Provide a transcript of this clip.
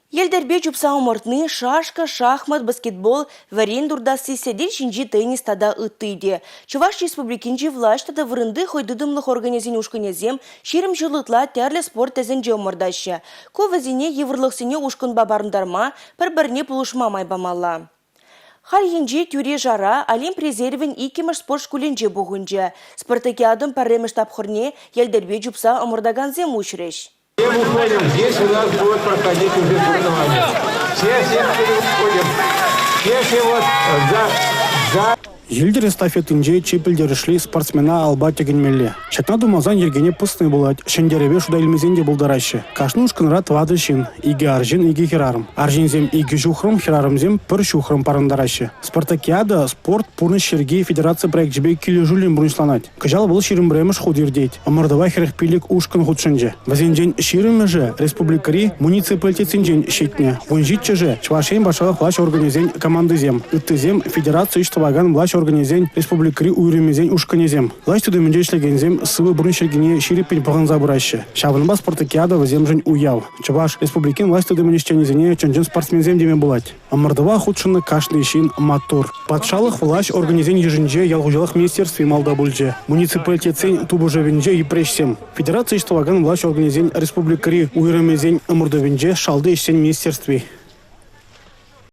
Елдербе чупса омортны, шашка, шахмат, баскетбол, варен дурдасы седел шинжи теннис тада ыттыйде. Чуваш республикинжи власть тада вырынды хойдыдымлых организин ушкынезем ширим жылытла тәрлі спорт тәзінже омырдашы. Ковазине еврлықсыне ушкын бабарындарма, бір-бірне пулышма майбамалла. Хар енже тюре жара Олимп резервін икеміш спорт шкуленже бұғынже. Спартакиадым парремеш тапхырне елдербе чупса омырдаганзем ушреш. Все выходим, здесь у нас будет проходить уже соревнования. Все переходим. Все вот за... Елдер эстафетинже чепелдер шли спортсмена алба тегенмелле. Чатна думазан ергене пыстны булат, шендеребе шуда илмезенде булдарашы. Кашнушкынра твадышин, иге аржин, иге хирарым. Аржинзем иге жухрым, хирарымзем пыр шухрым парындарашы. Спартакиада спорт пурны шерге федерация проект жебе килі жулин бұрыншланать. Кыжал был ширим бремеш худирдейт. Амардава херехпилик ушкын худшынже. Вазенден ширим же республикари муниципалитетсинжен щитне. Вунжитче же чвашен башалах власть организен командызем. Иттызем федерация иштаваган власть организен республикари уйремезен ушканезем. Власть тудымынже ишлегензем сывы бұрын шергене шириппен пағын забырашы. Шабынба спартакиада ваземжен уяв. Чаваш республикин власть тудымынже ченезене чонжен спортсмензем деме булать. Амардава худшыны кашный шин мотор. Патшалық власть организен ежинже ялгужалых министерстве малда бульже. Муниципалитетсен тубужевенже и прешсем. Федерация иштаваган власть организен республикари уйремезен амурдовенже шалды ишсен министерстве.